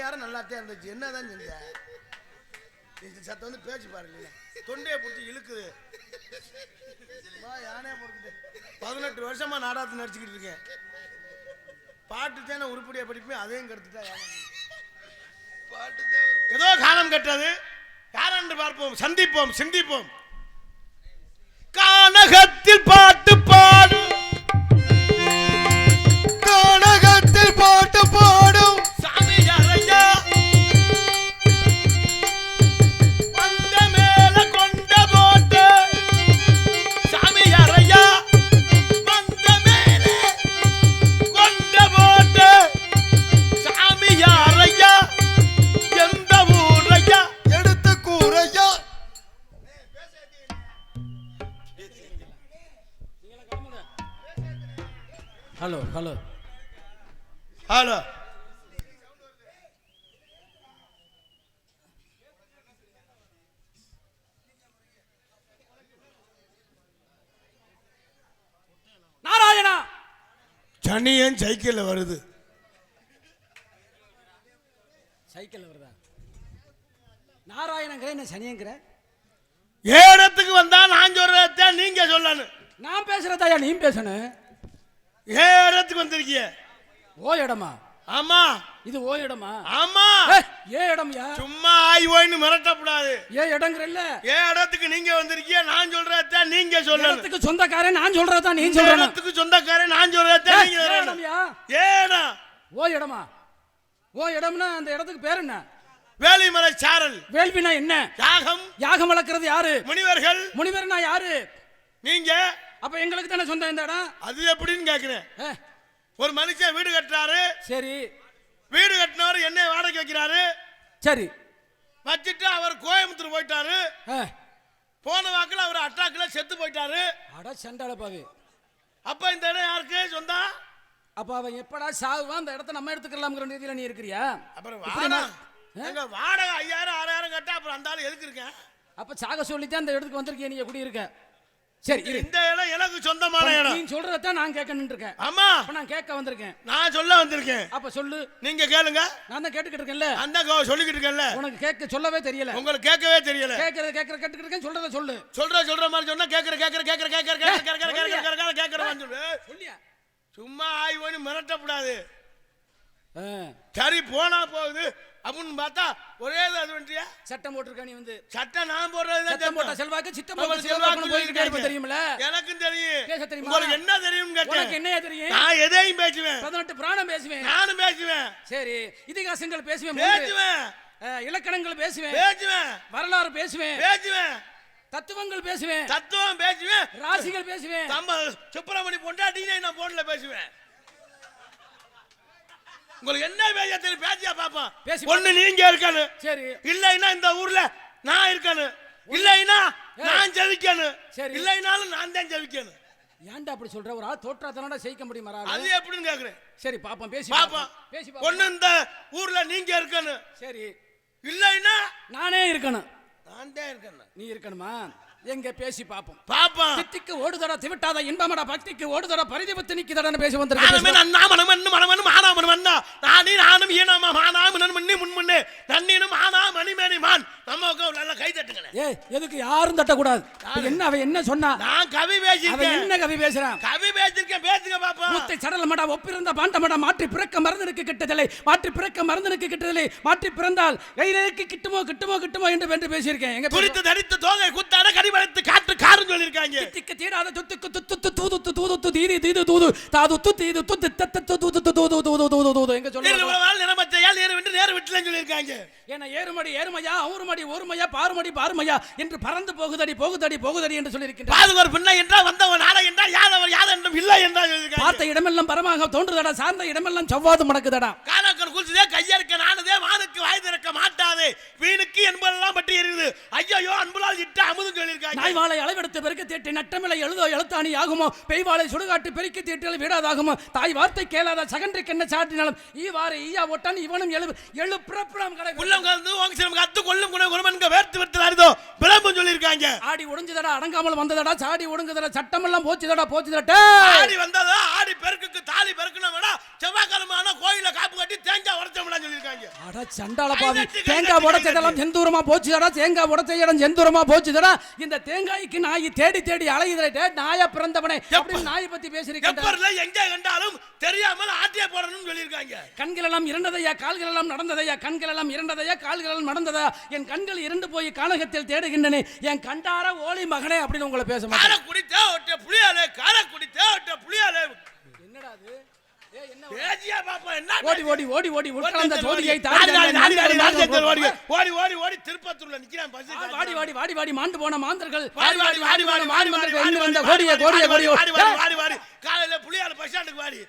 நேரம் நல்லாத்தான் இருந்துச்சு. என்னதான் செஞ்ச சத்தம் வந்து பேச்சு பாருங்க. தொண்டையை பிடிச்சி இழுக்குது. யானே 18 வருஷமா நாடகத்தை நடிச்சுக்கிட்டு இருக்கேன். பாட்டு தானே உருப்படியா படிப்பேன், அதையும் கெடுத்துட்டா. ஏதோ காலம் கெட்டது. யாரென்று பார்ப்போம், சந்திப்போம், சிந்திப்போம். கானகத்தில் பாட்டு பாடு, கானகத்தில் பாட்டு பாடும் சாமி அறையா வந்த மேல கொண்ட போட்டு, சாமி அறையா வந்த மேல கொண்ட போட்டு, சாமி அறையா எந்த ஊரையா எடுத்து கூரையா. Hello hello hello. நாராயணா, சனியன் சைக்கிள்ல வருது. சைக்கிள் வருதா? நாராயணங்கிற என்ன சனியங்கிற? ஏடத்துக்கு வந்தா நான் சொல்றத நீங்க சொல்லணும். நான் பேசுறதாயா நீ பேசணும். ஏடத்துக்கு வந்திருக்கிய. ஓ இடமா? ஆமா. இது ஓ இடமா? ஆமா. ஏ இடம்யா. சும்மா ஆய் ஓய்னு மிரட்டப்படாது. ஏ இடங்கறல்ல. ஏ இடத்துக்கு நீங்க வந்திருக்கிய, நான் சொல்றத நீங்க சொல்லணும். இடத்துக்கு சொந்தக்காரன் நான் சொல்றதா நீ சொல்லணும். இடத்துக்கு சொந்தக்காரன் நான் சொல்றத நீங்க சொல்லணும். ஏடா ஓ இடமா? ஓ இடம்னா அந்த இடத்துக்கு பேர் என்ன? வேலிமலை சாரல். வேள்வினா என்ன? யாகம். யாகம் வளர்க்கறது யாரு? முனிவர்கள். முனிவர்னா யாரு? நீங்க. அப்ப எங்களுக்கு தானே சொந்தம் இந்த இடம். அது எப்படின்னு கேக்குறேன். ஒரு மனுஷன் வீடு கட்டுறாரு. சரி. வீடு கட்டினவர் என்ன வாடகை வைக்கிறாரு. சரி. வச்சுட்டு அவர் கோயம்புத்தூர் போயிட்டாரு. போன வாக்கில் அவர் அட்டாக்கில் செத்து போயிட்டாரு. அட சண்டால பாவி. அப்ப இந்த இடம் யாருக்கு சொந்தம்? அப்ப அவன் எப்படா சாகுவான், அந்த இடத்த நம்ம எடுத்துக்கலாம்ங்கிற நிதியில நீ இருக்கிறியா? அப்புறம் வாடகை 5000 6000 கட்ட, அப்புறம் அந்த ஆளு எதுக்கு இருக்கேன்? அப்ப சாக சொல்லித்தான் இந்த இடத்துக்கு வந்திருக்கீங்க, நீங்க குடி இருக்க. சரி, இந்த இடம் எனக்கு சொந்தமான இடம். நீ சொல்றதான் நான் கேட்கணும்னு இருக்கேன். ஆமா, அப்ப நான் கேட்க வந்திருக்கேன். நான் சொல்ல வந்திருக்கேன். அப்ப சொல்லு. நீங்க கேளுங்க. நான் தான் கேட்டுக்கிட்டு இருக்கேன்ல. அந்த சொல்லிக்கிட்டு இருக்கேன்ல. உனக்கு கேட்க சொல்லவே தெரியல. உங்களுக்கு கேட்கவே தெரியல. கேட்கறது கேட்டுக்கிட்டு இருக்கேன். சொல்றத சொல்லு. சொல்ற மாதிரி சொன்னா கேக்குற சொல்லு. சும்மா ஆய் போய் மிரட்டப்படாது. சரி போனா போகுது அப்படின்னு பார்த்தா ஒரே அது வந்துட்டியா? சட்டம் போட்டிருக்க நீ வந்து. சட்டம் நான் போடுறது. சட்டம் போட்ட செல்வாக்கு சித்தம் போட்ட செல்வாக்கு போயிருக்காரு தெரியுமில? எனக்கும் தெரியும். பேச தெரியுமா? உங்களுக்கு என்ன தெரியும் கேட்டேன். உனக்கு என்ன தெரியும்? நான் எதையும் பேசுவேன். 18 புராணம் பேசுவேன். நானும் பேசுவேன். சரி, இதிகாசங்கள் பேசுவேன். இலக்கணங்கள் பேசுவேன். வரலாறு பேசுவேன். தத்துவங்கள் பேசுவேன். தத்துவம் பேசுவேன். ராசிகள் பேசுவேன். நம்ம சுப்பிரமணி பொண்டாட்டியை நான் போன்ல பேசுவேன். உங்களுக்கு என்ன பேச தெரியும்? பேசியா பாப்போம். ஒண்ணு நீங்க இருக்கணும். சரி. இல்லைன்னா இந்த ஊர்ல நான் இருக்கணும். இல்லைன்னா நான் ஜெயிக்கணும். சரி. இல்லைனாலும் நான் தான் ஜெயிக்கணும். ஏன்டா அப்படி சொல்ற? ஒரு ஆள் தோற்றா தானடா ஜெயிக்க முடியுமா? அது எப்படின்னு கேக்குறேன். சரி பாப்போம், பேசி பாப்போம். பேசி பாப்போம். ஒண்ணு இந்த ஊர்ல நீங்க இருக்கணும். சரி. இல்லைன்னா நானே இருக்கணும். நான் தான் இருக்கணும். நீ இருக்கணுமா? எங்க பேசி பாப்போம். பாப்போம். தித்திக்கு ஓடுதடா திவிட்டாத இன்பமடா பக்திக்கு ஓடுதடா பரிதிபத்து நிக்கிதடன்னு பேசி வந்திருக்கேன். நானும் ஈனமா மானாம முன்னே நன்னினும் ஆனா மணிமேனி மான். நமக்கு நல்ல கை தட்டுங்களே. ஏய், எதுக்கு யாரும் தட்ட கூடாது. என்ன அவ என்ன சொன்னா? நான் கவி பேசிருக்கேன். அவ என்ன கவி பேசுறான்? கவி பேசிருக்கேன். பேசுங்க பாப்போம். முத்தை சடலமடா ஒப்பிருந்த பாண்டமடா மாற்றி பிறக்க மறந்தனுக்கு கிட்டதில்லை. மாற்றி பிறக்க மறந்தனுக்கு கிட்டதில்லை. மாற்றி பிறந்தால் கையிலேக்கு கிட்டுமோ கிட்டுமோ கிட்டுமோ என்று பேசியிருக்கேன். எங்க குறித்து தரித்து தோகை குத்தாட கடிவளைத்து காற்று காரும் சொல்லிருக்காங்க. திக்க தீடாத துத்துக்கு துத்து தூது தூது தீதி தீது தூது தாது துத்து இது துத்து தத்து தூது தூது தூது தூது எங்க சொல்லுவாங்க. நிறமத்தையால் ஏறு விட்டு நேர் விட்டுலன்னு சொல்லிருக்காங்க. ஏன்னா ஏறுமடி ஏறுமையா ஊறுமடி ஊறுமையா பாறுமடி பாறுமையா என்று பறந்து போகுதடி போகுதடி போகுதடி என்று சொல்லியிருக்கின்றார். பாதுகார் பின்ன என்றால் வந்தவன் நாட என்றால் யாதவர் யாதென்றும் இல்லை என்றால் சொல்லிருக்காங்க. பார்த்த இடமெல்லாம் பரமாக தோன்றுதடா, சார்ந்த இடமெல்லாம் செவ்வாது மடக்குதடா. காணக்கர் குளிச்சதே கையறுக்க நானதே வானுக்கு வாய் திறக்க மாட்டாதே வீணுக்கு என்பதெல்லாம் பற்றி இருக்குது. ஐயோ அன்புலால் இட்ட அமுதும் சொல்லியிருக்காங்க. நாய் வாழை அளவெடுத்து பெருக்க தேட்டி நட்டமில்லை எழுதோ எழுத்தாணி ஆகுமோ, பெய்வாளை சுடுகாட்டு பெருக்கி தேட்டல் வீடாதாகுமோ, தாய் வார்த்தை கேளாத சகன்றைக்கு என்ன சாட்டினாலும் ஈவாறு ஈயா ஒட்டான் இவனும் எழு பிறப்பிடம் கடை உள்ளம் கலந்து உங்க சிரம் கத்து கொள்ளும் குணமன்க வேர்த்து விட்டுலாரிதோ பிரம்பு சொல்லியிருக்காங்க. ஆடி ஒடிஞ்சதடா அடங்காமல் வந்ததடா சாடி ஒடுங்குதடா சட்டமெல்லாம் போச்சுதடா ஆடி வந்ததா ஆடி பெருக்குக்கு தாலி பெருக்கணும்டா செவ்வாய்க்கிழமை கோயில காப்பு கட்டி தேங்காய் உடைச்சோம்னா சொல்லியிருக்காங்க. அட சண்டால பாவி தேங்காய் உடைச்சதெல்லாம் செந்தூரமா போச்சுதடா, தேங்காய் உடைச்ச இடம் செந்தூரமா போச்சுதடா. இந்த தேங்காய்க்கு நாய் தேடி தேடி அலையுதே நாயா பிறந்தவனே அப்படின்னு நாயை பத்தி பேசிருக்கேன். எப்பர்ல எங்க கண்டாலும் தெரியாமல் ஆட்டிய போடணும்னு சொல்லியிருக்காங்க. கண்கள் எல்லாம் இரண்டதையா கால்கள் எல்லாம் நடந்ததையா, கண்கள் எல்லாம் இரண்டதையா கால்கள் எல்லாம் நடந்ததா, என் கண்கள் இரண்டு போய் கானகத்தில் தேடுகின்றன என் கண்டார ஓலி மகனே அப்படின்னு உங்களை பேச மாட்டேன். காரக்குடி தேவட்ட புளியாலே காரக்குடி தேவட்ட புளியாலே என்னடா அது பேஜியா பாப்பா என்ன ஓடி ஓடி ஓடி ஓடி உட்கார்ந்த ஜோதியை ஓடி ஓடி ஓடி திருப்பத்தூர்ல நிக்கிறான் பஸ். வாடி வாடி வாடி வாடி மாண்டு போன மாந்தர்கள் வாடி வாடி வாடி வாடி வாடி வாடி வந்த கோடியே கோடியே கோடியே வாடி வாடி காலையில புளியால பஸ் ஸ்டாண்டுக்கு வாடி.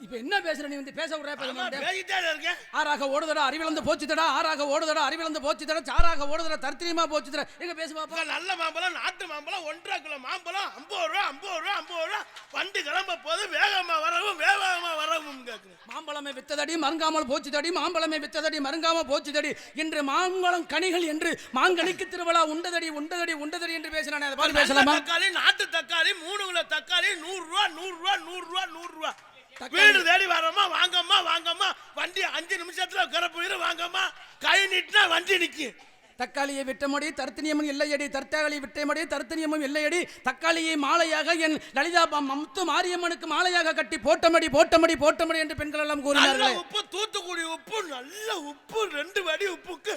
இப்ப என்ன பேசுற நீ வந்து பேச விடுற பேசிட்டே இருக்கேன். ஆறாக ஓடுதடா அறிவிழந்து போச்சுதடா, ஆறாக ஓடுதடா அறிவிழந்து போச்சுதடா, சாராக ஓடுதடா தர்த்திரியமா போச்சுதடா. எங்க பேசு பாப்பா. நல்ல மாம்பழம் நாட்டு மாம்பழம் 1.5 கிலோ மாம்பழம் 50 ரூபா 50 ரூபா 50 ரூபா வண்டி கிளம்ப போது வேகமா வரவும் கேக்குறேன். மாம்பழமே வித்ததடி மருங்காமல் போச்சுதடி, மாம்பழமே வித்ததடி மருங்காம போச்சுதடி, இன்று மாம்பழம் கனிகள் என்று மாங்கனிக்கு திருவிழா உண்டதடி உண்டதடி உண்டதடி என்று பேசினானே அதை பாத்து பேசலாமா? தக்காளி நாட்டு தக்காளி 3 கிலோ தக்காளி 100 ரூபா 100 ரூபா 100 ரூபா 100 ரூபா. வீடு தேடி வரமா வாங்கம்மா வண்டி 5 நிமிஷத்துல கரப்புயிரு வாங்கம்மா கை நீட்டினா வண்டி நிக்கு. தக்காளியை விட்டமடி தர்த்தனியமும் இல்லையடி, தர்த்தாளி விட்டமடி தர்த்தனியமும் இல்லையடி, தக்காளியை மாலையாக என் லலிதா முத்து மாரியம்மனுக்கு மாலையாக கட்டி போட்டமடி போட்டமடி போட்டமடி என்று பெண்கள் எல்லாம் கூறினார்கள். உப்பு தூத்துக்குடி உப்பு நல்ல உப்பு 2 வடி உப்புக்கு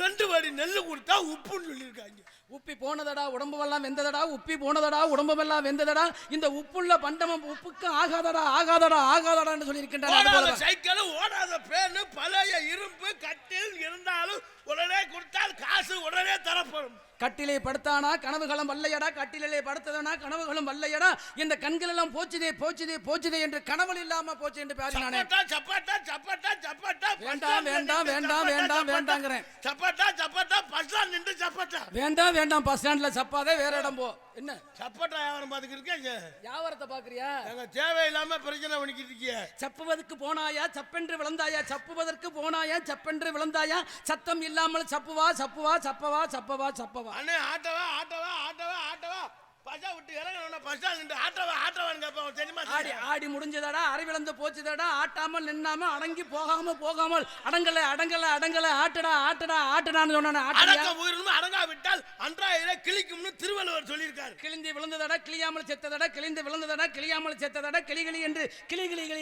2 வடி நெல்லு கொடுத்தா உப்புன்னு சொல்லியிருக்காங்க. உப்பி போனதடா உடம்பெல்லாம் வெந்ததடா, உப்பி போனதடா உடம்பெல்லாம் வெந்ததடா, இந்த உப்புள்ள பண்டமம் உப்புக்கு ஆகாதடா ஆகாதடா ஆகாதடா என்று சொல்லியிருக்கின்றனர். சைக்கிள் ஓடாத பேனு பழைய இரும்பு கட்டில் இருந்தாலும் உடனே கொடுத்தால் காசு உடனே தரப்படும். கட்டிலே படுத்தானா கனவுகளும் வல்லையடா, கட்டிலே படுத்ததனா கனவுகளும் வல்லையடா, இந்த கண்கள் எல்லாம் போச்சுதே போச்சுதே போச்சுதே என்று கனவு இல்லாம போச்சு என்று பாடினானே. சப்பாட்டா சப்பாட்டா சப்பாட்டா வேண்டாம் வேண்டாம் வேண்டாம் வேண்டாம் வேண்டாங்கிறேன். சப்பாட்டா சப்பாட்டா பஸ் ஸ்டாண்ட் நின்று சப்பாட்டா வேண்டாம் வேண்டாம் பஸ் ஸ்டாண்ட்ல சப்பாதே வேற இடம் போ. என்ன சப்பாட்டா வியாபாரம் பாத்துக்கிட்டு இருக்கீங்க? வியாபாரத்தை பாக்குறியா? எங்க தேவையில்லாம பிரச்சனை பண்ணிக்கிட்டு இருக்கீங்க. சப்புவதற்கு போனாயா சப்பென்று விழுந்தாயா, சப்புவதற்கு போனாயா சப்பென்று விழுந்தாயா, சத்தம் இல்லாமல் சப்புவா சப்புவா சப்பவா சப்பவா சப்பவா. அண்ணே ஆட்டவா ஆட்டவா ஆட்டவா ஆட்டவா பஜா விட்டு இறங்கணும்னா பஸ் ஸ்டாண்ட் நின்று ஆட்டவா ஆட்டவான்னு கேட்பான். தெரியுமா? ஆடி ஆடி முடிஞ்சதடா அறிவிழந்து போச்சுதடா, ஆட்டாமல் நின்னாம அடங்கி போகாமல் அடங்கல அடங்கல அடங்கல ஆட்டடா ஆட்டடா ஆட்டடான்னு சொன்னானே. அடங்க உயிரினும் அடங்கா விட்டால் அன்றாயிர கிளிக்கும்னு திருவள்ளுவர் சொல்லியிருக்காரு. கிழிந்து விழுந்ததடா கிளியாமல் செத்ததடா, கிழிந்து விழுந்ததடா கிளியாமல் செத்ததடா, கிளிகளி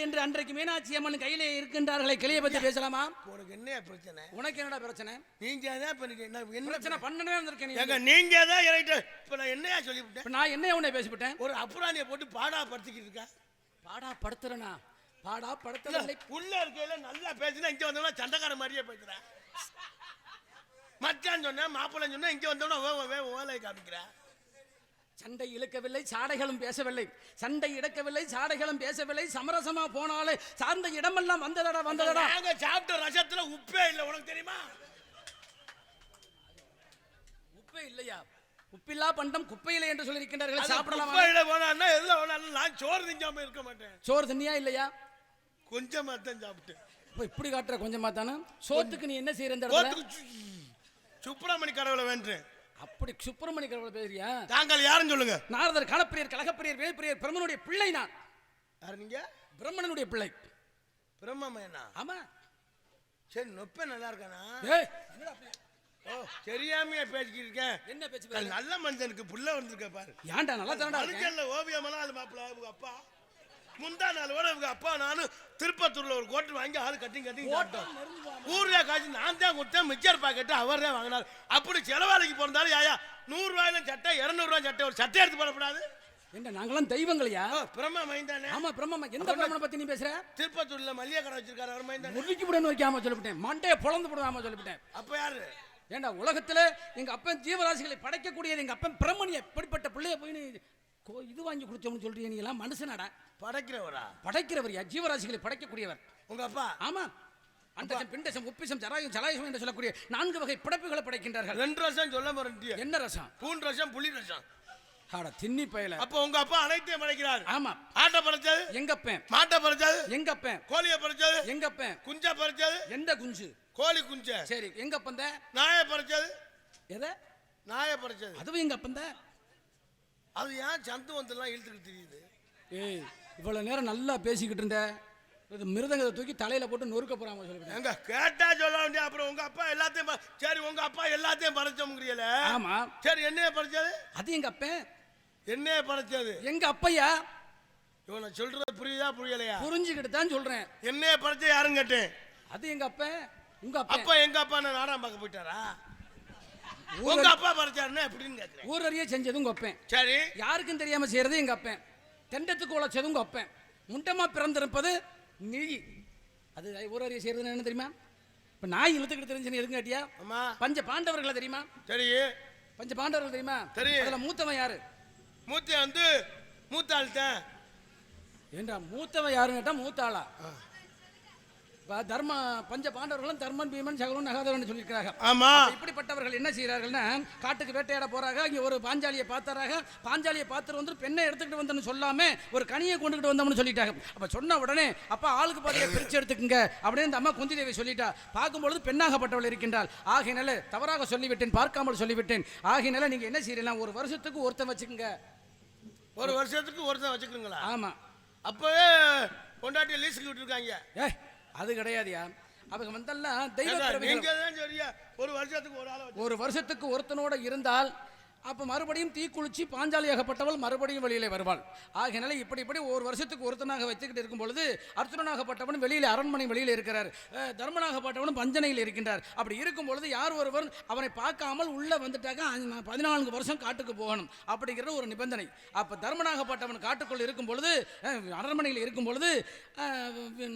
என்று அன்றைக்கு மீனாட்சி அம்மன் கையிலே இருக்கின்றார்களே. கிளியை பத்தி பேசலாமா? உனக்கு என்ன பிரச்சனை? உனக்கு என்னடா பிரச்சனை? நீங்க தான் என்ன பிரச்சனை பண்ணவே வந்திருக்கேன். நீங்க தான் இப்ப நான் என்னையா சொல்லிவிட்டேன்? நான் என்ன உன்னை பேசிவிட்டேன்? ஒரு அப்புறாணியை போட்டு பாடா படுத்திக்கிட்டு இருக்கா. பாடா படுத்துறனா? பாடா படுத்தல. உள்ள இருக்கையில நல்லா பேசினா இங்க வந்தோம்னா சண்டைக்கார மாதிரியே பேசுற. மச்சான் சொன்ன மாப்பிள்ளை சொன்னா இங்க வந்தோம்னா ஓலை காமிக்கிற. சண்டை இழுக்கவில்லை சாடைகளும் பேசவில்லை, சண்டை இழக்கவில்லை சாடைகளும் பேசவில்லை, சமரசமா போனாலே சார்ந்த இடமெல்லாம் வந்ததடா வந்ததடா. நாங்க சாப்பிட்ட ரசத்துல உப்பே இல்லை, உனக்கு தெரியுமா? உப்பே இல்லையா? உப்பில்லா பண்டம் குப்பையில என்று சொல்லியிருக்கின்றார்கள். சாப்பிடலாம். குப்பையில போனா எதுல வேணாலும் நான் சோறு திங்காம இருக்க மாட்டேன். சோறு தின்னியா இல்லையா? கொஞ்சமா தான் சாப்பிட்டேன். இப்போ இப்படி காட்டுற கொஞ்சமா தானே. சோத்துக்கு நீ என்ன செய்யற? இந்த இடத்துல சுப்பிரமணி கடவுளை வேண்டேன். அப்படி சுப்பிரமணி கடவுளை பேசுறியா? தாங்கள் யாருன்னு சொல்லுங்க. நாரதர் கணப்பிரியர் கலகப்பிரியர் வேப்பிரியர் பிரம்மனுடைய பிள்ளை நான். யாரு நீங்க? பிரம்மனுடைய பிள்ளை. பிரம்மமேனா? ஆமா. சரி நொப்ப நல்லா இருக்கானா? ஏய் ஓ தெரியாமையே பேசிக்கிட்டு இருக்கேன். என்ன பேச்சு? நல்ல மனுஷனுக்கு புள்ள வந்திருக்க பாரு. ஏன்டா நல்லா தானடா மனுஷன்ல ஓவியமெல்லாம் அது மாப்பிள்ள அவங்க அப்பா முந்தா நாள் கூட இவங்க அப்பா நானும் திருப்பத்தூர்ல ஒரு கோட்டர் வாங்கி ஆளு கட்டிங் சாப்பிட்டோம். ஊர்ல காய்ச்சி நான் தான் கொடுத்தேன், மிச்சர் பாக்கெட்டு அவர் தான் வாங்கினார். அப்படி செலவாளிக்கு போறாலும் யாயா 100 ரூபாயில சட்டை 200 ரூபாய் சட்டை ஒரு சட்டை எடுத்து போடக்கூடாது. என்ன நாங்களாம் தெய்வங்களையா? பிரம்மா மைந்தானே. ஆமா பிரம்மா. எந்த பிரம்மனை பத்தி நீ பேசுற? திருப்பத்தூர்ல மல்லிகை கடை வச்சிருக்காரு அவர் மைந்தானே. முறுக்கி புடன்னு வைக்காம சொல்லிவிட்டேன், மண்டையை பொளந்து போடாம சொல்லிவிட்டேன். அப்ப யாரு? ஏண்டா உலகத்துல எங்க அப்பன் ஜீவராசிகளை படைக்கக்கூடியது எங்க அப்பன் பிரம்மனிய எப்படிப்பட்ட பிள்ளைய போய் நீ இது வாங்கி கொடுத்தோம்னு சொல்றீங்க? நீ எல்லாம் மனுஷனாடா? படைக்கிறவரா? படைக்கிறவரியா? ஜீவராசிகளை படைக்கக்கூடியவர் உங்க அப்பா? ஆமா. அண்டசம் பிண்டசம் உப்பிசம் ஜராயும் ஜலாயுசம் என்று சொல்லக்கூடிய 4 வகை படைப்புகளை படைக்கின்றார்கள். 2 ரசம் சொல்ல மறந்துட்டியே. என்ன ரசம்? பூன் ரசம், புலி ரசம். ஆட தின்னி பயல. அப்ப உங்க அப்பா அனைத்தையும் படைக்கிறார். ஆமா. ஆட்டை படைச்சது எங்கப்பேன். மாட்டை படைச்சது எங்கப்பேன். கோழியை படைச்சது எங்கப்பேன். குஞ்சை படைச்சது எந்த குஞ்சு? கோழி குஞ்சை. சரி எங்கப்பந்த? நாயை படைச்சது. எதை? நாயை படைச்சது. அதுவும் எங்கப்பந்த. அது ஏன் சந்து வந்துலாம் இழுத்துக்கிட்டு தெரியுது? ஏய் இவ்வளவு நேரம் நல்லா பேசிக்கிட்டு இருந்த இது மிருதங்கத்தை தூக்கி தலையில போட்டு நொறுக்க போறாங்க சொல்லிட்டு. எங்க கேட்டா சொல்ல வேண்டிய அப்புறம் உங்க அப்பா எல்லாத்தையும் சரி உங்க அப்பா எல்லாத்தையும் படைச்சோம்ங்கறீல. ஆமா. சரி என்னைய படைச்சது? அது எங்க அப்பன். என்னைய படைச்சது எங்க அப்பையா. இவனை சொல்றது புரியுதா புரியலையா? புரிஞ்சுக்கிட்டு தான் சொல்றேன். என்னைய படைச்ச யாரும் கேட்டேன். அது எங்க அப்பன். உங்க அப்பா. அப்பா எங்க அப்பா நாடகம் பார்க்க போயிட்டாரா? உங்க அப்பா படைச்சாருன்னா எப்படின்னு கேக்குறேன். ஊரறிய செஞ்சது உங்க அப்பன். சரி யாருக்கும் தெரியாம செய்யறது எங்க அப்பன். தெண்டத்துக்கு உழைச்சது உங்க அப்பன். முண்டமா பிறந்திருப்பது நீ. அது ஊரறிய செய்யறது என்ன தெரியுமா? இப்ப நாய் இழுத்துக்கிட்டு தெரிஞ்சு எதுங்க கேட்டியா? ஆமா. பஞ்ச பாண்டவர்களை தெரியுமா? சரி. பஞ்ச பாண்டவர்கள் தெரியுமா? தெரியும். அதுல மூத்தவன் யாரு? மூத்த வந்து மூத்த ஆள்தான். ஏண்டா மூத்தவன் யாருன்னு கேட்டா மூத்த ஆளா? தர்ம பஞ்ச பாண்டவர்களும் தர்மன் பீமன் சகலன் நகாதவன் சொல்லியிருக்கிறாங்க. ஆமா. இப்படிப்பட்டவர்கள் என்ன செய்யறார்கள்னா காட்டுக்கு வேட்டையாட போறாங்க. இங்க ஒரு பாஞ்சாலியை பார்த்தாராக. பாஞ்சாலியை பார்த்துட்டு வந்து பெண்ணை எடுத்துக்கிட்டு வந்தோன்னு சொல்லாம ஒரு கனியை கொண்டுகிட்டு வந்தோம்னு சொல்லிட்டாங்க. அப்ப சொன்ன உடனே அப்பா ஆளுக்கு பாதியை பிரிச்சு எடுத்துக்குங்க அப்படின்னு இந்த அம்மா குந்தி தேவி சொல்லிட்டா. பார்க்கும்பொழுது பெண்ணாகப்பட்டவள் இருக்கின்றாள். ஆகினால தவறாக சொல்லிவிட்டேன், பார்க்காமல் சொல்லிவிட்டேன். ஆகினால நீங்க என்ன செய்யலாம், ஒரு வருஷத்துக்கு ஒருத்தன் வச்சுக்கோங்க. ஒரு வருஷத்துக்கு ஒருத்தன் வச்சுக்கிறீங்களா? ஆமா. அப்பவே பொண்டாட்டியை லீஸுக்கு விட்டுருக்காங்க. ஏ அது கிடையாதுயா. அவங்க வந்தெல்லாம் தெய்வ நீங்க தான் சரியா ஒரு வருஷத்துக்கு ஒரு ஆளை ஒரு வருஷத்துக்கு ஒருத்தனோட இருந்தால் அப்போ மறுபடியும் தீக்குளிச்சு பாஞ்சாலியாகப்பட்டவள் மறுபடியும் வெளியிலே வருவாள். ஆகையினால இப்படி ஒரு வருஷத்துக்கு ஒருத்தனாக வச்சுக்கிட்டு இருக்கும் பொழுது அர்ஜுனனாகப்பட்டவன் வெளியில் அரண்மனை வெளியில் இருக்கிறார். தர்மனாகப்பட்டவனும் பஞ்சனையில் இருக்கின்றார். அப்படி இருக்கும் பொழுது யார் ஒருவர் அவனை பார்க்காமல் உள்ள வந்துட்டாக்க 14 வருஷம் காட்டுக்கு போகணும் அப்படிங்கிற ஒரு நிபந்தனை. அப்போ தர்மனாகப்பட்டவன் காட்டுக்குள் இருக்கும் பொழுது அரண்மனையில் இருக்கும் பொழுது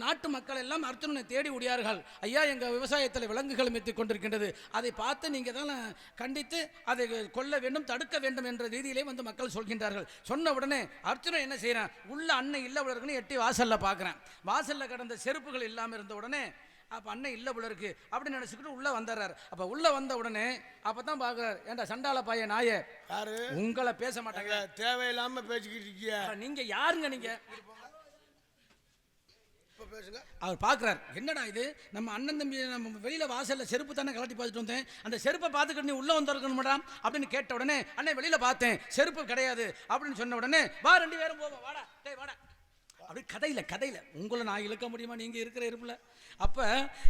நாட்டு மக்கள் எல்லாம் அர்ஜுனனை தேடி ஓடியார்கள். ஐயா எங்கள் விவசாயத்தில் விலங்குகள் மெத்திக் கொண்டிருக்கின்றது, அதை பார்த்து நீங்கள் தான் கண்டித்து அதை கொல்ல வேண்டும், தடுக்க வேண்டும் என்ற ரீதியிலே வந்து மக்கள் சொல்கின்றார்கள். சொன்ன உடனே அர்ஜுனன் என்ன செய்யறான், உள்ள அண்ணன் இல்ல உலருக்குன்னு எட்டி வாசல்ல பார்க்கறான். வாசல்ல கடந்த செருப்புகள் இல்லாம இருந்த உடனே அப்ப அண்ணன் இல்ல உள்ள இருக்கு அப்படின்னு நினைச்சுக்கிட்டு உள்ள வந்துடுறாரு. அப்ப உள்ள வந்த உடனே அப்பதான் பாக்குறாரு, ஏண்டா சண்டால பாய நாயே, யாரு உங்களை பேச மாட்டாங்க, தேவையில்லாம பேசிக்கிட்டு இருக்கீங்க, நீங்க யாருங்க நீங்க பேசுங்க. அவர் பார்க்குறார், என்னடா இது நம்ம அண்ணன் தம்பி நம்ம வெளியில் வாசலில் செருப்பு தானே கலட்டி பார்த்துட்டு வந்தேன், அந்த செருப்பை பார்த்துக்கிட்டு நீ உள்ளே வந்திருக்கணும் மேடம் அப்படின்னு கேட்ட உடனே அண்ணன் வெளியில் பார்த்தேன் செருப்பு கிடையாது அப்படின்னு சொன்ன உடனே வா 2 பேரும் போவோம் வாடா டேய் வாடா அப்படி கதையில் உங்களை நான் இழுக்க முடியுமா நீங்கள் இருக்கிற இருப்பில். அப்போ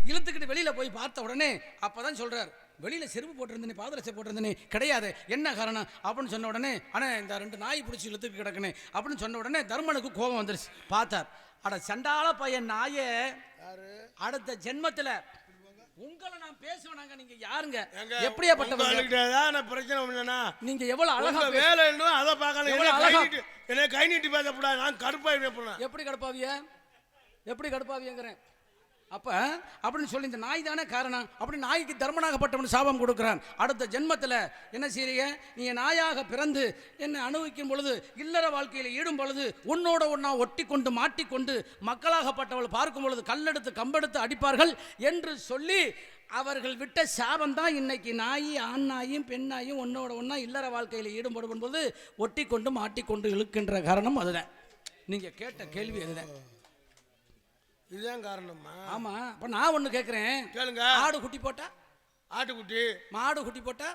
இழுத்துக்கிட்டு வெளியில் போய் பார்த்த உடனே அப்போ தான் சொல்கிறார், வெளியில் செருப்பு போட்டிருந்தேனே பாதரசை போட்டிருந்தேனே கிடையாது, என்ன காரணம் அப்படின்னு சொன்ன உடனே ஆனால் இந்த 2 நாய் பிடிச்சி இழுத்துக்கு கிடக்குனே அப்படின்னு சொன்ன உடனே தர்மனுக்கு கோபம் வந்துருச்சு. பார்த்தார், அட சண்டால பையன் நாயே, அடுத்த ஜென்மத்துல உங்களை நான் பேசுவேனாங்க, நீங்க யாருங்க எப்படியாப்பட்டவங்க, பிரச்சனை இல்லைனா நீங்க எவ்வளவு அழகா வேலை அதை பார்க்கலாம், என்ன கை நீட்டி பேசக்கூடாது, நான் கடுப்பாயிருப்பேன். எப்படி கடுப்பாவியங்கிறேன். அப்ப அப்படின்னு சொல்லி இந்த நாய் தானே காரணம் அப்படின்னு நாய்க்கு தர்மனாகப்பட்டவன் சாபம் கொடுக்கிறான். அடுத்த ஜென்மத்தில் என்ன செய்றீங்க, நீ நாயாக பிறந்து என்னை அனுபவிக்கும் பொழுது இல்லற வாழ்க்கையில் ஈடும் பொழுது உன்னோட ஒன்னா ஒட்டி கொண்டு மாட்டிக்கொண்டு மக்களாகப்பட்டவள் பார்க்கும் பொழுது கல்லெடுத்து கம்பெடுத்து அடிப்பார்கள் என்று சொல்லி அவர்கள் விட்ட சாபம் தான் இன்னைக்கு நாய் ஆண் நாயும் பெண் நாயும் ஒன்னோட ஒன்னா இல்லற வாழ்க்கையில் ஈடுபடும் போது ஒட்டி கொண்டு மாட்டிக்கொண்டு இழுக்கின்ற காரணம் அதுதான். நீங்க கேட்ட கேள்வி அதுதான், இதுதான் காரணமா? ஆமா. அப்ப நான் ஒண்ணு கேக்குறேன், கேளுங்க. ஆடு குட்டி போட்டா ஆட்டுக்குட்டி, மாடு குட்டி போட்டா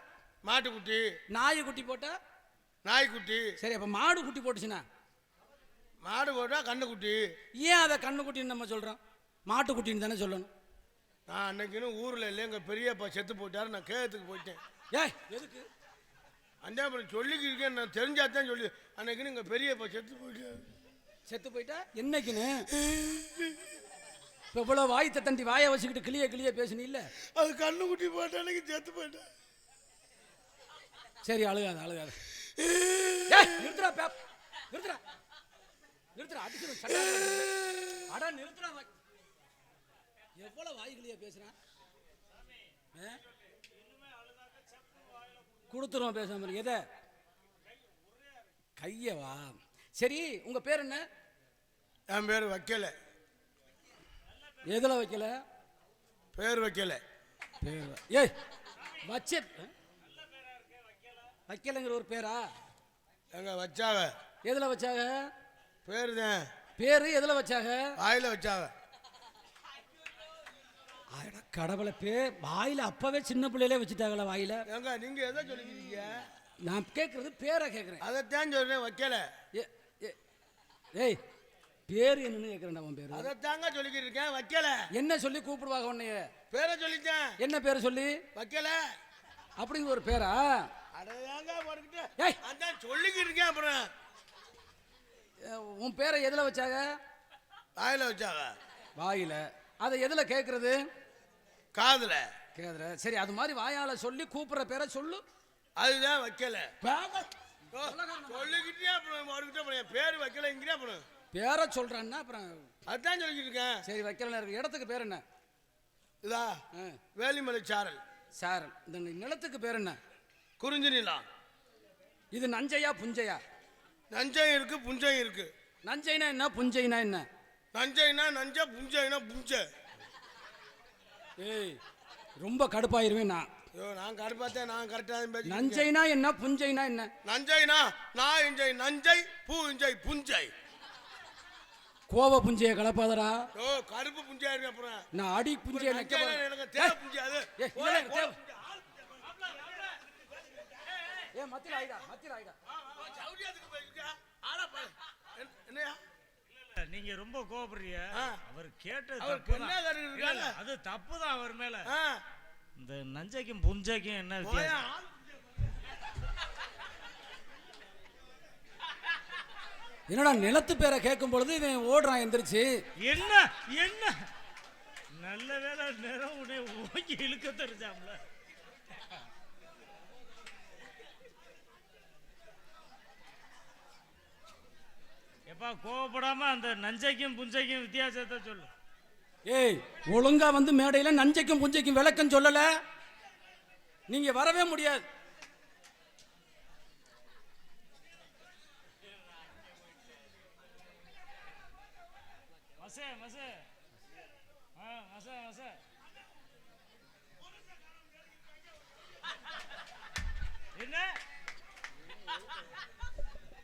மாட்டுக்குட்டி, நாய் குட்டி போட்டா நாய்க்குட்டி. சரி, அப்ப மாடு குட்டி போட்டுச்சுன்னா மாடு போட்டா கண்ணுக்குட்டி. ஏன் அதை கண்ணுக்குட்டின்னு நம்ம சொல்றோம், மாட்டுக்குட்டின்னு தானே சொல்லணும். நான் அன்னைக்குன்னு ஊர்ல இல்லை, எங்க பெரியப்பா செத்து போயிட்டாரு, நான் கேத்துக்கு போயிட்டேன். ஏய் எதுக்கு அப்புறம் சொல்லிக்கிருக்கேன், நான் தெரிஞ்சாதான் சொல்லி. அன்னைக்குன்னு எங்க பெரியப்பா செத்து போயிட்டா என்னைக்குன்னு இப்போ இவ்வளோ வாய் தண்டி வாயை வச்சுக்கிட்டு கிளிய பேசுனீ இல்லை, அது கண்ணுக்குட்டி போட்ட அன்னைக்கு செத்து போயிட்டேன். சரி அழுகாத நிறுத்துறா பேப் நிறுத்துறா அடிச்சு அடா நிறுத்துறா. எவ்வளோ வாய்கிளிய பேசுறான், கொடுத்துருவோம் பேசாம எதை கையவா. சரி உங்க பேர் என்ன? என் பேர் வைக்கல. எதுல வைக்கல? பேர் வைக்கல. ஏய் வச்ச வைக்கலங்கிற ஒரு பேரா? எங்க வச்சாங்க? எதுல வச்சாங்க? பேரு தான். பேரு எதுல வச்சாங்க? வாயில வச்சாங்க. கடவுளை பேர் வாயில அப்பவே சின்ன பிள்ளையிலே வச்சுட்டாங்களா வாயில? எங்க நீங்க எதை சொல்லிக்கிறீங்க? நான் கேட்கறது பேரை கேட்கறேன். அதைத்தான் சொல்றேன், வைக்கல. ஏய் பேரு என்னன்னு கேட்கறேன். அவன் பேரு அதைத்தாங்க சொல்லிக்கிட்டு இருக்கேன், வைக்கல. என்ன சொல்லி கூப்பிடுவாங்க உன்னைய? பேரை சொல்லிட்டேன். என்ன பேரை சொல்லி? வைக்கல அப்படிங்கிற ஒரு பேரா? அடையாங்க போட்டுக்கிட்டு ஏய் அதான் சொல்லிக்கிட்டு இருக்கேன். அப்புறம் உன் பேரை எதுல வச்சாங்க? வாயில வச்சாங்க. வாயில. அதை எதுல கேட்கறது? காதுல. கேதுல. சரி, அது மாதிரி வாயால சொல்லி கூப்பிடுற பேரை சொல்லு. அதுதான் வைக்கல. சொல்லிக்கிட்டே அப்புறம் அப்புறம் பேரு வைக்கலங்கிற அப்புறம் பேரை சொல்றான்னா அப்புறம் அதுதான் சொல்லிக்கிட்டு இருக்கேன். சரி வைக்கல. இருக்கு இடத்துக்கு பேர் என்ன? இதா வேலிமலை சாரல். சாரல். இந்த நிலத்துக்கு பேர் என்ன? குறிஞ்சி நிலம். இது நஞ்சையா புஞ்சையா? நஞ்சை இருக்கு, புஞ்சை இருக்கு. நஞ்சைனா என்ன, புஞ்சைனா என்ன? நஞ்சைனா நஞ்ச, புஞ்சைனா புஞ்ச. ஏய் ரொம்ப கடுப்பாயிருவேன் நான். ஐயோ நான் கடுப்பாத்தேன், நான் கரெக்டாக. நஞ்சைனா என்ன, புஞ்சைனா என்ன? நஞ்சைனா நான் இஞ்சை நஞ்சை, பூ இஞ்சை புஞ்சை. கோவ புஞ்சைய கலப்பாதடா. ஓ கருப்பு புஞ்சையா இருக்கு. அப்புறம் நான் அடி புஞ்சைய நெக்க போறேன். எனக்கு தேவ புஞ்சை அது. ஏ மத்தில ஆயிடா, மத்தில ஆயிடா. சௌரியத்துக்கு போயிட்டா ஆளா பாரு. என்னையா நீங்க ரொம்ப கோபப்படுறீங்க. அவர் கேட்டது அவர் தப்பு என்ன கருதுறாங்க? அது தப்பு தான் அவர் மேல. இந்த நஞ்சைக்கும் புஞ்சைக்கும் என்ன போயா வித்தியாசம்? என்னடா நிலத்து பேரை கேட்கும் பொழுது இவன் ஓடுறான் எந்திரிச்சு. என்ன என்ன நல்ல வேலை நேரம் உடனே ஓங்கி இழுக்க தெரிஞ்சாம்ல. எப்பா கோவப்படாம அந்த நஞ்சைக்கும் புஞ்சைக்கும் வித்தியாசத்தை சொல்லு. ஏய் ஒழுங்கா வந்து மேடையில நஞ்சைக்கும் புஞ்சைக்கும் விளக்கம் சொல்லல, நீங்க வரவே முடியாது. மசே மசே மசே மசே என்ன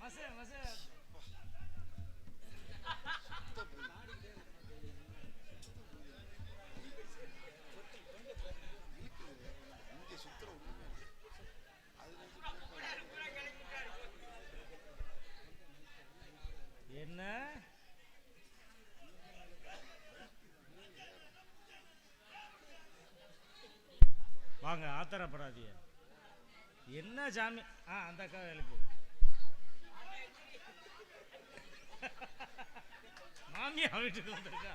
மசே மசே என்ன வாங்க ஆத்திரப்படாதீங்க. என்ன சாமி? அந்த அக்கா எழுப்பு. மாமியா வீட்டுக்கு வந்திருக்கா.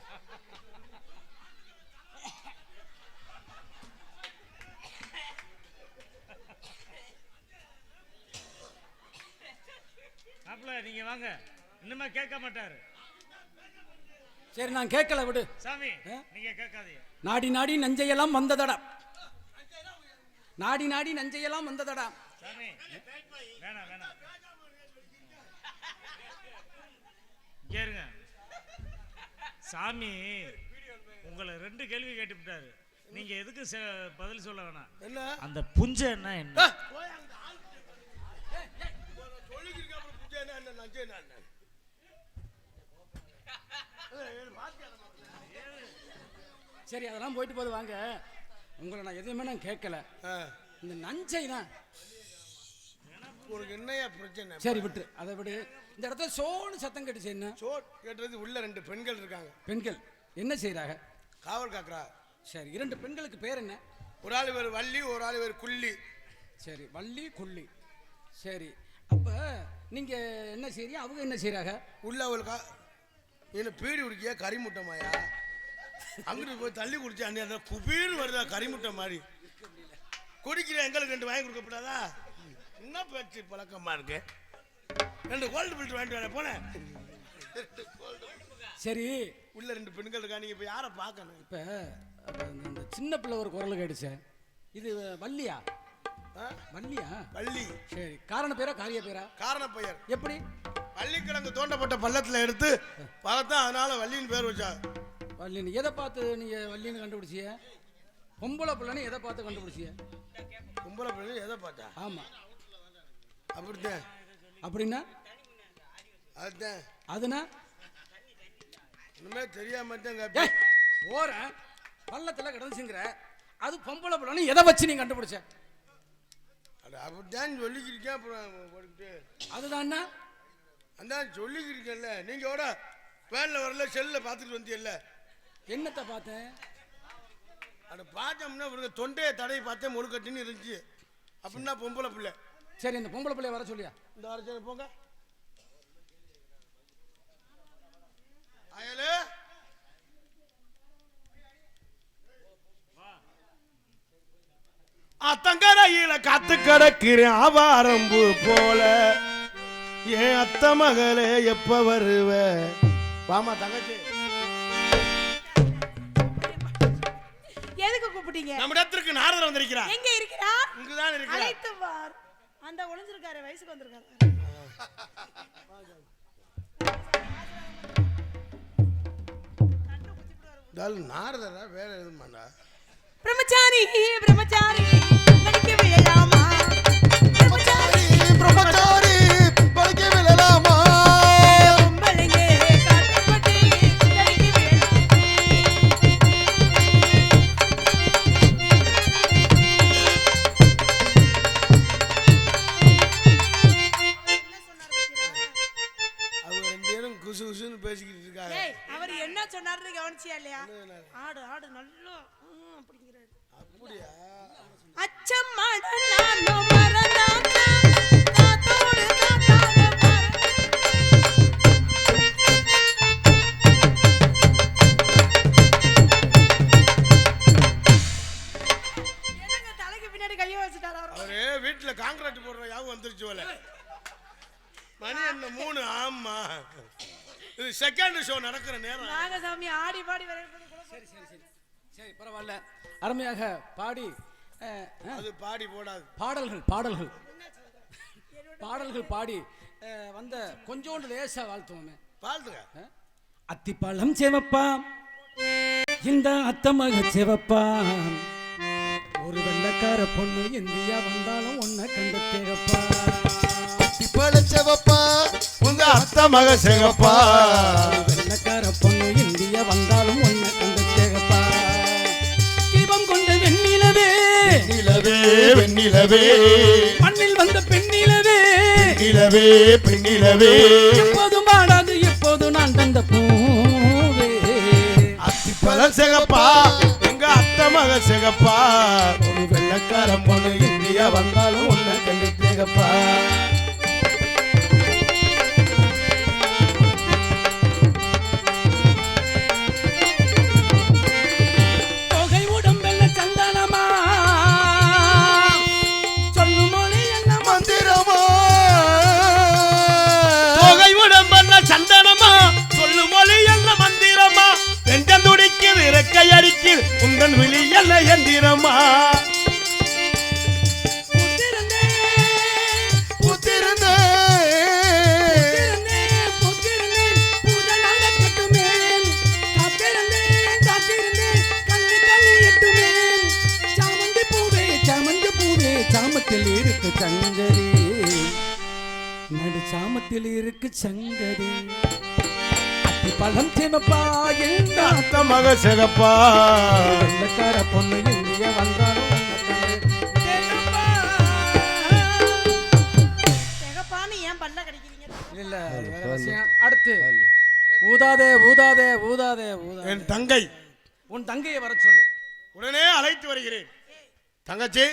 மாப்பிள்ள நீங்க வாங்க, இன்னுமே கேட்க மாட்டாரு. சரி நான் கேட்கல விடு சாமி, நீங்க கேட்காதீங்க. நாடி நாடி நஞ்சையெல்லாம் வந்ததடா, நாடி நாடி நஞ்சையெல்லாம் வந்ததடா. சாமி வேணாம் வேணாம், கேளுங்க. சாமி உங்களை 2 கேள்வி கேட்டுவிட்டாரு, நீங்க எதுக்கு பதில் சொல்ல வேணாம். என்ன அந்த புஞ்ச என்ன என்ன? சரி அதெல்லாம் போயிட்டு போது வாங்க. உங்களை நான் எதுவுமே நான் கேட்கல. இந்த நஞ்சை தான் உனக்கு என்னையா பிரச்சனை? சரி விட்டு அதை விடு. இந்த இடத்துல சோன்னு சத்தம் கேட்டுச்சு. என்ன சோ கேட்டது? உள்ள 2 பெண்கள் இருக்காங்க. பெண்கள் என்ன செய்யறாங்க? காவல் காக்குறா. சரி 2 பெண்களுக்கு பேர் என்ன? ஒரு ஆள் பேர் வள்ளி, ஒரு ஆள் பேர் குள்ளி. சரி வள்ளி குள்ளி. சரி அப்ப நீங்க என்ன செய்றீங்க, அவங்க என்ன செய்யறாங்க? உள்ள அவளுக்கா என்ன பீடி குடிக்கியா கறிமுட்டமாயா? அங்கிட்டு போய் தள்ளி குடிச்சா அந்த குபீர்னு வருதா கறிமுட்டை மாதிரி குடிக்கிற. எங்களுக்கு 2 வாங்கி கொடுக்கப்படாதா? என்ன பேச்சு பழக்கமா இருக்கு? 2 கோல்டு பில்ட் வாங்கிட்டு வர போனேன். சரி உள்ள 2 பெண்கள் இருக்கா. நீங்க இப்ப யாரை பார்க்கணும்? இப்ப இந்த சின்ன பிள்ளை ஒரு குரல் கேட்டுச்சு. இது வள்ளியா? வள்ளியா? வள்ளி. சரி காரண பேரா காரிய பேரா? காரண பெயர். எப்படி? வள்ளிக்கிழங்கு தோண்டப்பட்ட பள்ளத்துல எடுத்து பார்த்தா அதனால வள்ளின்னு பேர் வச்சா. வள்ளின்னு எதை பார்த்து நீங்க வள்ளின்னு கண்டுபிடிச்சிய? பொம்பளை பிள்ளைன்னு எதை பார்த்து கண்டுபிடிச்சிய? பொம்பளை பிள்ளை எதை பார்த்தா? ஆமா. அப்படித்தான். அப்படின்னா அதுதான். அதுனா ஒண்ணுமே தெரியாம போறேன் பள்ளத்துல கிடந்துச்சுங்கிற, அது பொம்பளை பிள்ளைன்னு எதை வச்சு நீ கண்டுபிடிச்ச? அது அப்படித்தான் சொல்லிக்கிருக்கேன். அப்புறம் அதுதான் அதான் சொல்லிக்கிருக்கேன்ல. நீங்க கூட வேன்ல வரல, செல்ல பார்த்துட்டு வந்தீங்கல்ல. என்னத்தை பார்த்தேன்? அதை பார்த்தோம்னா இவருக்கு தொண்டையை தடையை பார்த்தேன், முழுக்கட்டின்னு இருந்துச்சு. அப்படின்னா பொம்பளை பிள்ளை. சரி, இந்த பொம்பளை பிள்ளைய வர சொல்லியா? இந்த வர போங்க. அயலு அத்தங்கரையில காத்து கிடக்கிறேன் ஆவாரம்பு போல. ஏன் அத்த மகளே எப்ப வருவ? வாமா தங்கச்சி. எதுக்கு கூப்பிட்டீங்க? நம்ம இடத்துக்கு நாரதர் வந்திருக்கிறார். எங்க இருக்கிறார்? இங்கதான் இருக்கிறார். அழைத்து வார். அந்த ஒளிஞ்சிருக்காரு, வயசுக்கு வந்திருக்காரு. நாரதரா வேற எதுவும் மாண்டா? பிரம்மச்சாரி பிரம்மச்சாரி படிக்க விழலாமா? பிரம்மச்சாரி பிரம்மச்சாரி பலிக்க விழலாமா? பொம்பளைங்க காட்டுப்பட்டு படிக்க விழலாமா? அவங்க ரெண்டு பேரும் குசு குசுன்னு பேசிக்கிட்டு இருக்காங்க. அவர் என்ன சொன்னாருன்னு கவனிச்சியா இல்லையா? ஆடு ஆடு நல்லா அப்படிங்கிறாரு. அப்படியா? அச்சம்மாட நானும் மறந்தாச்சா காத்தோடு காத்தாக என்னங்க தலைக்கு பின்னாடி கைய வச்சுட்டாரு அவர்? அவரு வீட்டுல காங்கிரீட் போடுற யாவும் வந்துருச்சு போல. மணி என்ன 3? ஆமா, இது செகண்ட் ஷோ நடக்கிற நேரம். நாங்க சாமி ஆடி பாடி வர. சரி சரி சரி சரி, பரவாயில்ல. அருமையாக பாடி அது பாடி போடாது. பாடல்கள் பாடல்கள் பாடல்கள் பாடி வந்த கொஞ்சோண்டு லேசா வாழ்த்துவோமே. பாடுங்க. அத்திப்பழம் செவப்பா, இந்த அத்தமக செவப்பா, ஒரு வெள்ளக்கார பொண்ணு இந்தியா வந்தாலும் ஒன்ன கண்ட தேகப்பா. பழச்சவப்பா உங்க அத்த மக சிகப்பா, வெள்ளக்கார பொண்ணு இந்தியா வந்தாலும் ஒன்ன கண்ட தேகப்பா. தீபம் கொண்ட வெண்ணிலவே நிலவே வெண்ணிலவே மண்ணில் வந்த பெண்ணிலவே நிலவே பெண்ணிலவே எப்போதும் பாடாது எப்போது நான் தந்த பூவே. அத்திப்பழம் சிகப்பா, எங்க அத்த மக சிகப்பா, ஒரு வெள்ளக்கார பொண்ணு இந்தியா வந்தாலும் ஒன்ன கண்ட தேகப்பா. தொகை உடம்பெல்ல சந்தனமா, சொல்லும் மொழி என்ன மந்திரமா தொகை உடம்பல்ல சந்தனமா, சொல்லு மொழி என்ன மந்திரமா, நெஞ்சம் துடிக்குது இறக்கை அடிக்குது உந்தன் விழி என்ன எந்திரமா. புத்திருந்தே சாமத்தில் இருக்கு சங்கரி, நடு சாமத்தில் இருக்கு சங்கரி. அத்திப்பழம் சிவப்பா, எங்க அத்த மக சிகப்பா, வெள்ளக்கார பொண்ணு இந்திய வந்தாலும் ஒன்ன கண்டு தேகப்பா. திகப்பான்னு ஏன் பல்ல கடிக்கிறீங்க? இல்ல வேற விஷயம். அடுத்து ஊதாதே ஊதாதே ஊதாதே ஊதாதே. என் தங்கை உன் தங்கையை வர சொல்லு. உடனே அழைத்து வருகிறேன். தங்கச்சி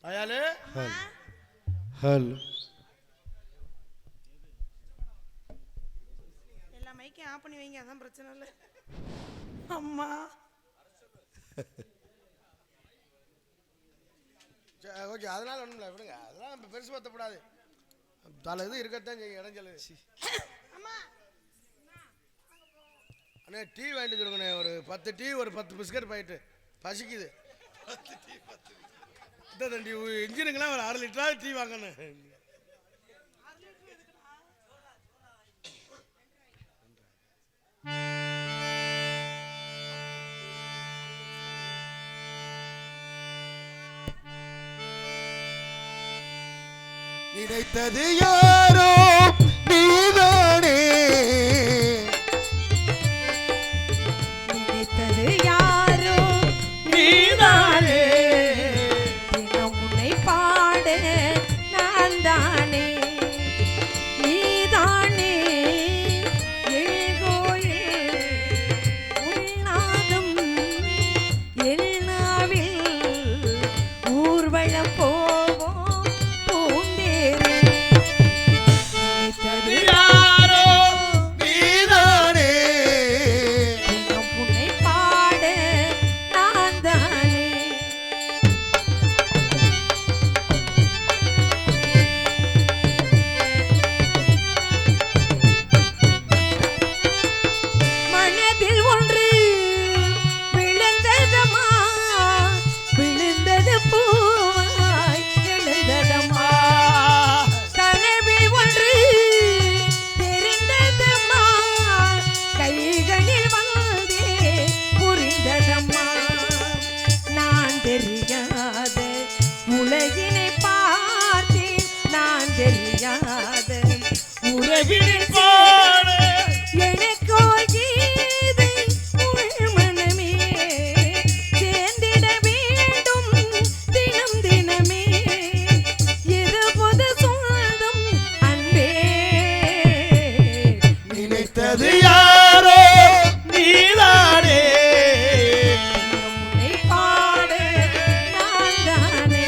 அயாலு. ஹலோ எல்லா மைக்கையும் ஆஃப் பண்ணி வைங்க, அதான் பிரச்சனை இல்லை. அம்மா ஓகே, அதனால ஒன்றும் இல்லை, விடுங்க. அதெல்லாம் நம்ம பெருசு பற்றக்கூடாது. தலை இது இருக்கத்தான் செய்யும் இடைஞ்சல். அண்ணே டீ வாங்கிட்டு சொல்லுங்கண்ணே, ஒரு 10 டீ ஒரு 10 பிஸ்கட் பாயிட்டு பசிக்குது. 10 டீ 10 தண்டி இன்ஜினுக்கெல்லாம் ஒரு 1/2 லிட்டராவது டீ வாங்கணும். நினைத்தது யாரோ நீதானே நினைத்தது யாரோ நீதானே தினம் உன்னை பாட நான் தானே நீதானே எழுகோயில் உள்நாதம் எல்நாவில் ஊர்வலம் போவோம் பூந்தேரே நினைத்தது யாரோ நீதானே தினம் உன்னை பாட நான் தானே மனதில் ஒன்று விழுந்ததம்மா விழுந்தது பூவாய் எழுந்ததம்மா கனவில் ஒன்று தெரிந்ததம்மா கைகளில் வந்தே புரிந்ததம்மா நான் தெரியாத உலகினை பார்த்தேன் நான் தெரியாத உறவினை எனக்கோ கீதை உள் மனமே சேர்ந்திட வேண்டும் தினம் தினமே இது புது சொந்தம் அன்பே நினைத்தது யாரோ நீதானே உன்னை பாட நான் தானே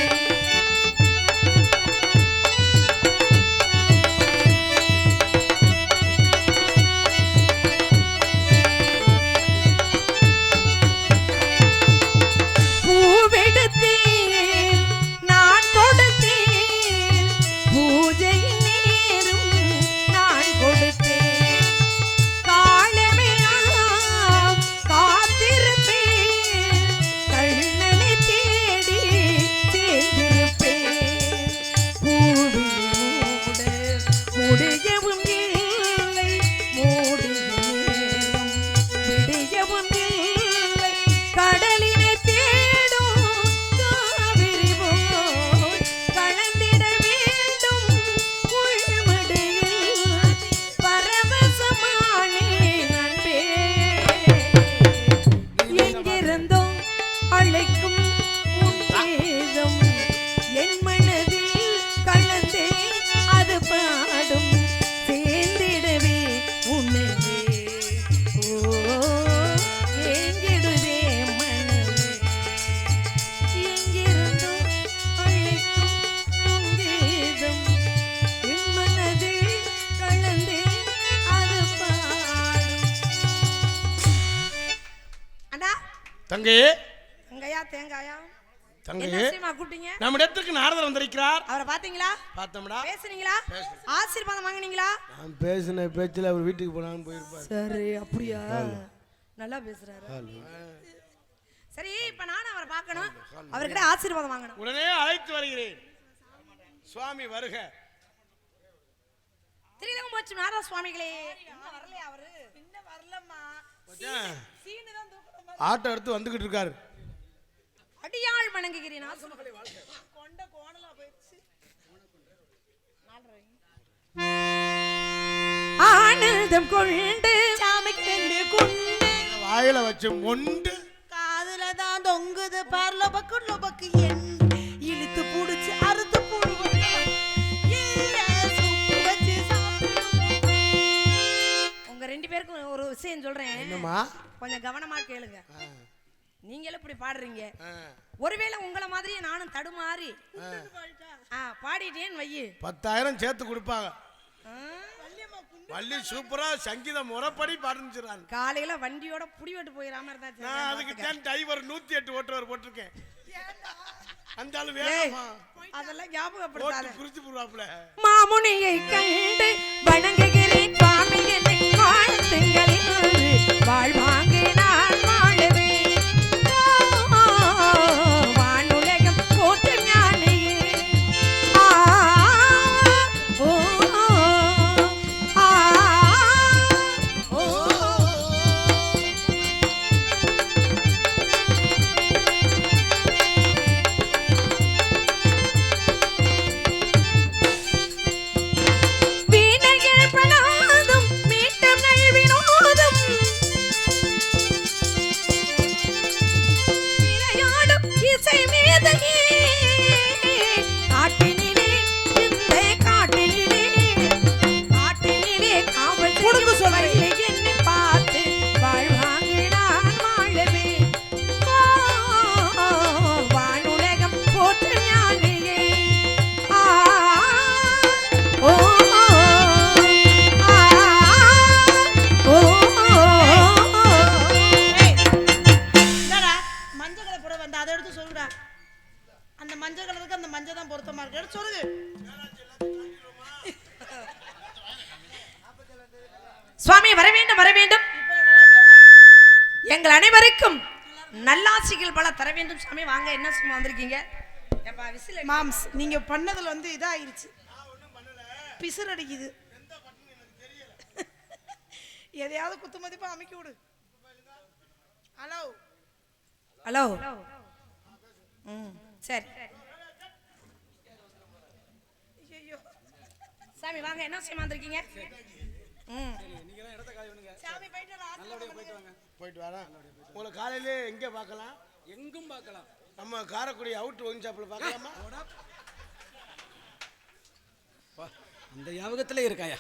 பூவெடுத்தேன் நான் கொடுத்தேன் பூஜையின் நேரம் நான் கொடுத்தேன் காலமெல்லாம் காத்திருப்பேன் கண்ணனை தேடி சேர்ந்திருப்பேன் பூவில் மூட முடியவும் இல்லை மூடிய நேரம் விடியவும் இல்லை கடலினை தேடும் காவிரி போல் கலந்திட வேண்டும் உள்மடியில் பரவசமானே நண்பே எங்கிருந்தோ அழைக்கும் உன் வேதம் என் மனதில் கலந்தே அது பாடும் சேர்ந்திடவே உன்னையே ஓ ஏங்கிடுதே மனமே எங்கிருந்தோ அழைக்கும் உன் வேதம் என் மனதில் கலந்தே அது பாடும் அண்ணா தங்கையே வெங்காயா தேங்காயா என்ன தங்கையே விஷயமா கூப்பிட்டீங்க நம்ம இடத்துக்கு நாரதர் வந்திருக்கிறார் அவரை பாத்தீங்களா பார்த்தோம்டா பேசுனீங்களா ஆசீர்வாதம் வாங்குனீங்களா நான் பேசின பேச்சில் அவர் வீட்டுக்கு போனான்னு போயிருப்பார் சரி அப்படியா நல்லா பேசுறாரு சரி இப்ப நானும் அவரை பார்க்கணும் அவர்கிட்ட ஆசீர்வாதம் வாங்கணும் உடனே அழைத்து வருகிறேன் சுவாமி வருக திரிதம் போச்சு நாரா சுவாமிகளே இன்னும் வரலையா அவரு இன்னும் வரலம்மா சீனு தான் தூக்குறோம் ஆட்டோ எடுத்து வந்துகிட்டு இருக்காரு அடியாள் வணங்குகிறேன் கொண்ட கோணலா போயிடுச்சு ஆனந்தம் கொண்டு சாமிக்கு கொண்டு வாயில வச்சு மொண்டு காதுல தான் தொங்குது பார்ல பக்குள்ள பக்கு என் இழுத்து புடிச்சு அறுத்து புடுவோம் இல்ல சூப்பு வச்சு உங்க ரெண்டு பேருக்கும் ஒரு விஷயம் சொல்றேன் என்னம்மா கொஞ்சம் கவனமா கேளுங்க நீங்களும் இப்படி பாடுறீங்க ஒருவேளை உங்களை மாதிரியே நானும் தடுமாறி பாடிட்டேன்னு வையு 10,000 சேர்த்து கொடுப்பாங்க வள்ளி சூப்பரா சங்கீதம் முறைப்படி பாடுறாங்க காலையில வண்டியோட புடி வெட்டு போயிடாம இருந்தா நான் அதுக்கு தான் டிரைவர் 108 ஓட்டுறவர் போட்டிருக்கேன் அந்த ஆளு வேணுமா அதெல்லாம் ஞாபகப்படுத்தாத ஓட்டு குறிச்சு போடுவாப்ல மாமுனியை கண்டு வணங்குகிறேன் சுவாமி என்னை வாழ்த்துங்களில் வாழ்வாங்கே நான் வாழுவேன் வானுலகம் போற்று ஞானியே ஓ சுவாமி வர வேண்டும் வர வேண்டும். எங்கள் அனைவருக்கும் நல்லாசிகள் பல தர வேண்டும். சுவாமி வாங்க, என்ன சும்மா வந்திருக்கீங்க? மாம்ஸ் நீங்க பண்ணதுல வந்து இதாயிருச்சு, பிசுறு அடிக்குது. எதையாவது குத்து மதிப்பா அமைக்க விடு. Hello hello. சரி ஐயோ சாமி வாங்க, என்ன சும்மா வந்திருக்கீங்க? சாமி போயிட்டு வரேன். உங்களை காலையிலே எங்கே பார்க்கலாம்? எங்கும் பார்க்கலாம். நம்ம காரைக்குடி அவுட் ஒயின் ஷாப்பில் பார்க்கலாமா? அந்த ஞாபகத்திலே இருக்காயா?